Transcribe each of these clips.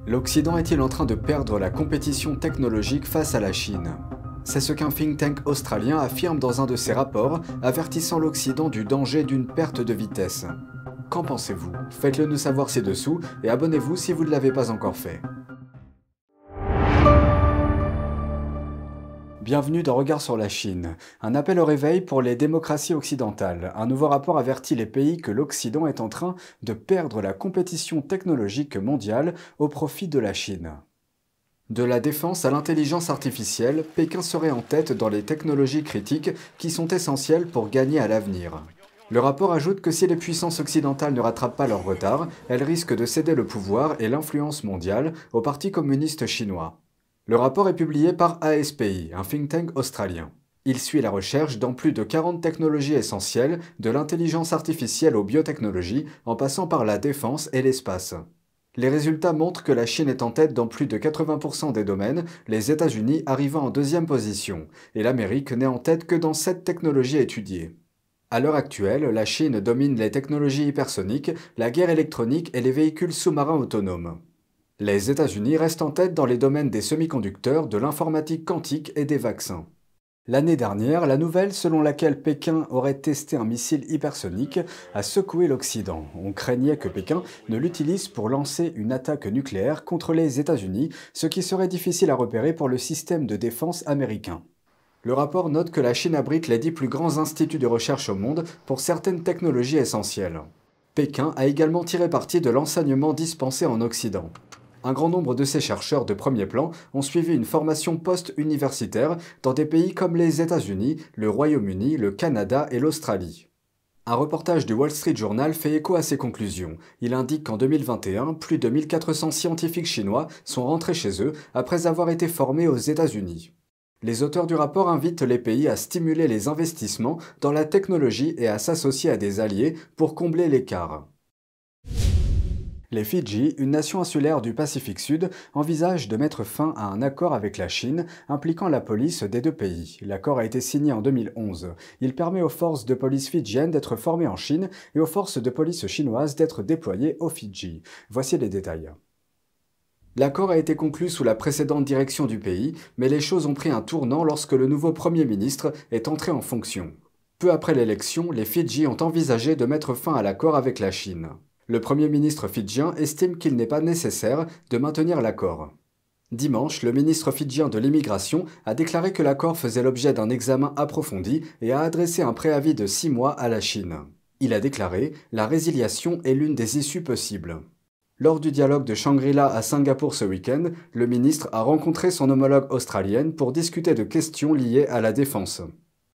L'Occident est-il en train de perdre la compétition technologique face à la Chine? C'est ce qu'un think tank australien affirme dans un de ses rapports, avertissant l'Occident du danger d'une perte de vitesse. Qu'en pensez-vous? Faites-le nous savoir ci-dessous et abonnez-vous si vous ne l'avez pas encore fait. Bienvenue dans Regard sur la Chine, un appel au réveil pour les démocraties occidentales. Un nouveau rapport avertit les pays que l'Occident est en train de perdre la compétition technologique mondiale au profit de la Chine. De la défense à l'intelligence artificielle, Pékin serait en tête dans les technologies critiques qui sont essentielles pour gagner à l'avenir. Le rapport ajoute que si les puissances occidentales ne rattrapent pas leur retard, elles risquent de céder le pouvoir et l'influence mondiale au Parti communiste chinois. Le rapport est publié par ASPI, un think tank australien. Il suit la recherche dans plus de 40 technologies essentielles, de l'intelligence artificielle aux biotechnologies, en passant par la défense et l'espace. Les résultats montrent que la Chine est en tête dans plus de 80% des domaines, les États-Unis arrivant en deuxième position, et l'Amérique n'est en tête que dans 7 technologies étudiées. À l'heure actuelle, la Chine domine les technologies hypersoniques, la guerre électronique et les véhicules sous-marins autonomes. Les États-Unis restent en tête dans les domaines des semi-conducteurs, de l'informatique quantique et des vaccins. L'année dernière, la nouvelle selon laquelle Pékin aurait testé un missile hypersonique a secoué l'Occident. On craignait que Pékin ne l'utilise pour lancer une attaque nucléaire contre les États-Unis, ce qui serait difficile à repérer pour le système de défense américain. Le rapport note que la Chine abrite les 10 plus grands instituts de recherche au monde pour certaines technologies essentielles. Pékin a également tiré parti de l'enseignement dispensé en Occident. Un grand nombre de ces chercheurs de premier plan ont suivi une formation post-universitaire dans des pays comme les États-Unis, le Royaume-Uni, le Canada et l'Australie. Un reportage du Wall Street Journal fait écho à ces conclusions. Il indique qu'en 2021, plus de 1400 scientifiques chinois sont rentrés chez eux après avoir été formés aux États-Unis. Les auteurs du rapport invitent les pays à stimuler les investissements dans la technologie et à s'associer à des alliés pour combler l'écart. Les Fidji, une nation insulaire du Pacifique Sud, envisagent de mettre fin à un accord avec la Chine impliquant la police des deux pays. L'accord a été signé en 2011. Il permet aux forces de police fidjiennes d'être formées en Chine et aux forces de police chinoises d'être déployées aux Fidji. Voici les détails. L'accord a été conclu sous la précédente direction du pays, mais les choses ont pris un tournant lorsque le nouveau Premier ministre est entré en fonction. Peu après l'élection, les Fidji ont envisagé de mettre fin à l'accord avec la Chine. Le Premier ministre fidjien estime qu'il n'est pas nécessaire de maintenir l'accord. Dimanche, le ministre fidjien de l'immigration a déclaré que l'accord faisait l'objet d'un examen approfondi et a adressé un préavis de 6 mois à la Chine. Il a déclaré « La résiliation est l'une des issues possibles ». Lors du dialogue de Shangri-La à Singapour ce week-end, le ministre a rencontré son homologue australienne pour discuter de questions liées à la défense.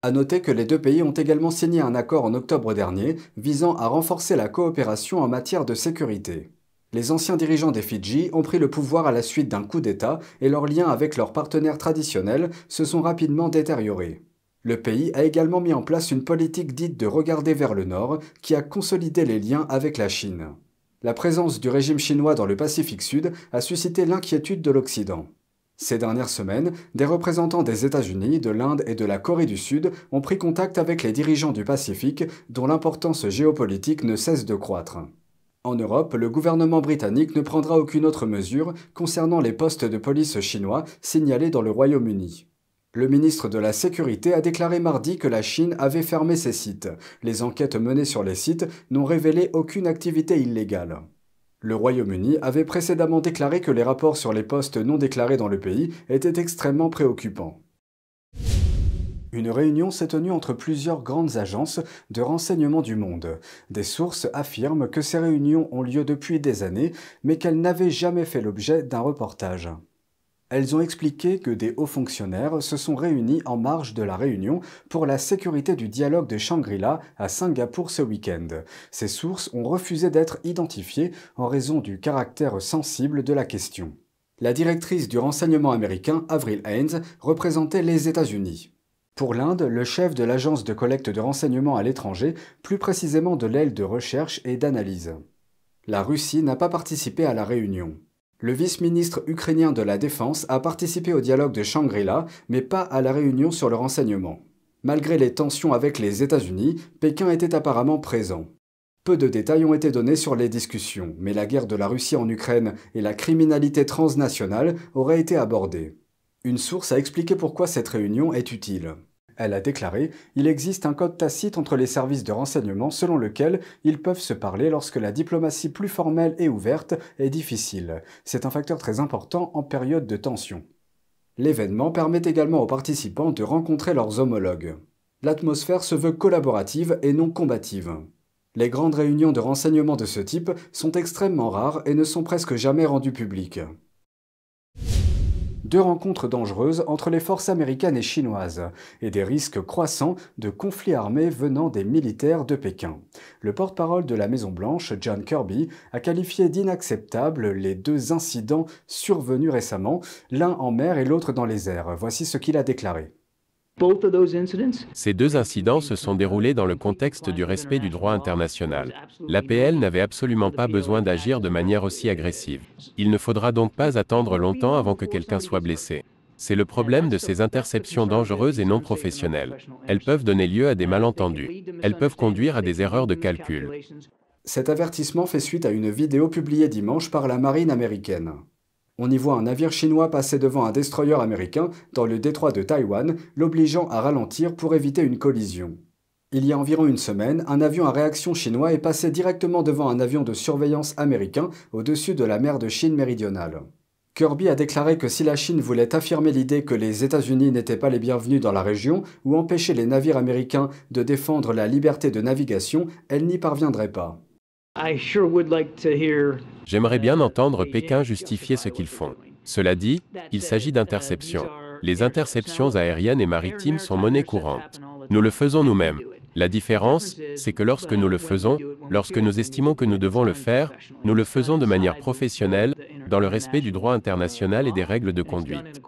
À noter que les deux pays ont également signé un accord en octobre dernier visant à renforcer la coopération en matière de sécurité. Les anciens dirigeants des Fidji ont pris le pouvoir à la suite d'un coup d'État et leurs liens avec leurs partenaires traditionnels se sont rapidement détériorés. Le pays a également mis en place une politique dite de regarder vers le nord qui a consolidé les liens avec la Chine. La présence du régime chinois dans le Pacifique Sud a suscité l'inquiétude de l'Occident. Ces dernières semaines, des représentants des États-Unis, de l'Inde et de la Corée du Sud ont pris contact avec les dirigeants du Pacifique, dont l'importance géopolitique ne cesse de croître. En Europe, le gouvernement britannique ne prendra aucune autre mesure concernant les postes de police chinois signalés dans le Royaume-Uni. Le ministre de la Sécurité a déclaré mardi que la Chine avait fermé ses sites. Les enquêtes menées sur les sites n'ont révélé aucune activité illégale. Le Royaume-Uni avait précédemment déclaré que les rapports sur les postes non déclarés dans le pays étaient extrêmement préoccupants. Une réunion s'est tenue entre plusieurs grandes agences de renseignement du monde. Des sources affirment que ces réunions ont lieu depuis des années, mais qu'elles n'avaient jamais fait l'objet d'un reportage. Elles ont expliqué que des hauts fonctionnaires se sont réunis en marge de la réunion pour la sécurité du dialogue de Shangri-La à Singapour ce week-end. Ces sources ont refusé d'être identifiées en raison du caractère sensible de la question. La directrice du renseignement américain, Avril Haines, représentait les États-Unis. Pour l'Inde, le chef de l'agence de collecte de renseignements à l'étranger, plus précisément de l'aile de recherche et d'analyse. La Russie n'a pas participé à la réunion. Le vice-ministre ukrainien de la Défense a participé au dialogue de Shangri-La, mais pas à la réunion sur le renseignement. Malgré les tensions avec les États-Unis, Pékin était apparemment présent. Peu de détails ont été donnés sur les discussions, mais la guerre de la Russie en Ukraine et la criminalité transnationale auraient été abordées. Une source a expliqué pourquoi cette réunion est utile. Elle a déclaré « Il existe un code tacite entre les services de renseignement selon lequel ils peuvent se parler lorsque la diplomatie plus formelle et ouverte est difficile. C'est un facteur très important en période de tension. » L'événement permet également aux participants de rencontrer leurs homologues. L'atmosphère se veut collaborative et non combative. Les grandes réunions de renseignement de ce type sont extrêmement rares et ne sont presque jamais rendues publiques. Deux rencontres dangereuses entre les forces américaines et chinoises, et des risques croissants de conflits armés venant des militaires de Pékin. Le porte-parole de la Maison-Blanche, John Kirby, a qualifié d'inacceptables les deux incidents survenus récemment, l'un en mer et l'autre dans les airs. Voici ce qu'il a déclaré. Ces deux incidents se sont déroulés dans le contexte du respect du droit international. L'APL n'avait absolument pas besoin d'agir de manière aussi agressive. Il ne faudra donc pas attendre longtemps avant que quelqu'un soit blessé. C'est le problème de ces interceptions dangereuses et non professionnelles. Elles peuvent donner lieu à des malentendus. Elles peuvent conduire à des erreurs de calcul. Cet avertissement fait suite à une vidéo publiée dimanche par la marine américaine. On y voit un navire chinois passer devant un destroyer américain dans le détroit de Taïwan, l'obligeant à ralentir pour éviter une collision. Il y a environ une semaine, un avion à réaction chinois est passé directement devant un avion de surveillance américain au-dessus de la mer de Chine méridionale. Kirby a déclaré que si la Chine voulait affirmer l'idée que les États-Unis n'étaient pas les bienvenus dans la région ou empêcher les navires américains de défendre la liberté de navigation, elle n'y parviendrait pas. J'aimerais bien entendre Pékin justifier ce qu'ils font. Cela dit, il s'agit d'interceptions. Les interceptions aériennes et maritimes sont monnaie courante. Nous le faisons nous-mêmes. La différence, c'est que lorsque nous le faisons, lorsque nous estimons que nous devons le faire, nous le faisons de manière professionnelle, dans le respect du droit international et des règles de conduite.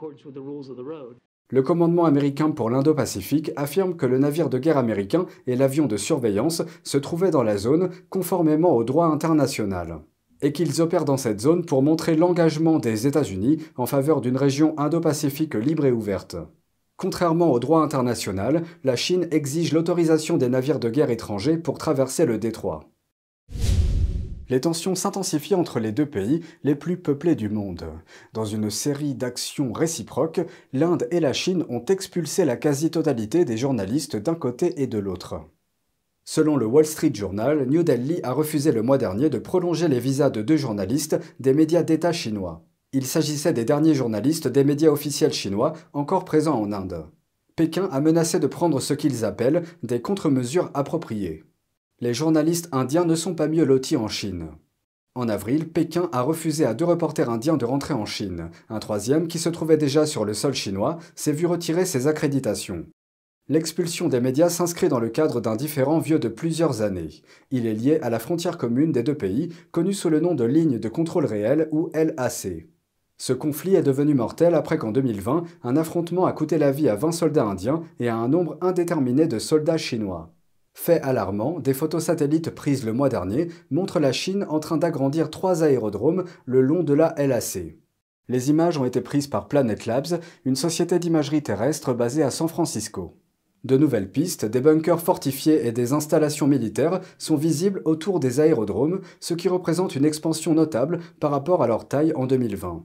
Le commandement américain pour l'Indo-Pacifique affirme que le navire de guerre américain et l'avion de surveillance se trouvaient dans la zone conformément au droit international, et qu'ils opèrent dans cette zone pour montrer l'engagement des États-Unis en faveur d'une région Indo-Pacifique libre et ouverte. Contrairement au droit international, la Chine exige l'autorisation des navires de guerre étrangers pour traverser le détroit. Les tensions s'intensifient entre les deux pays les plus peuplés du monde. Dans une série d'actions réciproques, l'Inde et la Chine ont expulsé la quasi-totalité des journalistes d'un côté et de l'autre. Selon le Wall Street Journal, New Delhi a refusé le mois dernier de prolonger les visas de deux journalistes des médias d'État chinois. Il s'agissait des derniers journalistes des médias officiels chinois encore présents en Inde. Pékin a menacé de prendre ce qu'ils appellent des contre-mesures appropriées. Les journalistes indiens ne sont pas mieux lotis en Chine. En avril, Pékin a refusé à deux reporters indiens de rentrer en Chine. Un troisième, qui se trouvait déjà sur le sol chinois, s'est vu retirer ses accréditations. L'expulsion des médias s'inscrit dans le cadre d'un différend vieux de plusieurs années. Il est lié à la frontière commune des deux pays, connue sous le nom de ligne de contrôle réel ou LAC. Ce conflit est devenu mortel après qu'en 2020, un affrontement a coûté la vie à 20 soldats indiens et à un nombre indéterminé de soldats chinois. Fait alarmant, des photos satellites prises le mois dernier montrent la Chine en train d'agrandir 3 aérodromes le long de la LAC. Les images ont été prises par Planet Labs, une société d'imagerie terrestre basée à San Francisco. De nouvelles pistes, des bunkers fortifiés et des installations militaires sont visibles autour des aérodromes, ce qui représente une expansion notable par rapport à leur taille en 2020.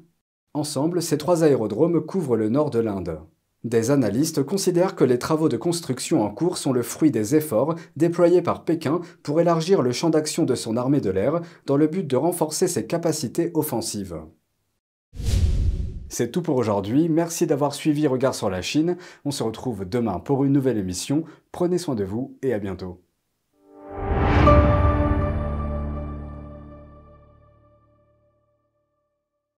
Ensemble, ces 3 aérodromes couvrent le nord de l'Inde. Des analystes considèrent que les travaux de construction en cours sont le fruit des efforts déployés par Pékin pour élargir le champ d'action de son armée de l'air dans le but de renforcer ses capacités offensives. C'est tout pour aujourd'hui, merci d'avoir suivi Regard sur la Chine. On se retrouve demain pour une nouvelle émission. Prenez soin de vous et à bientôt.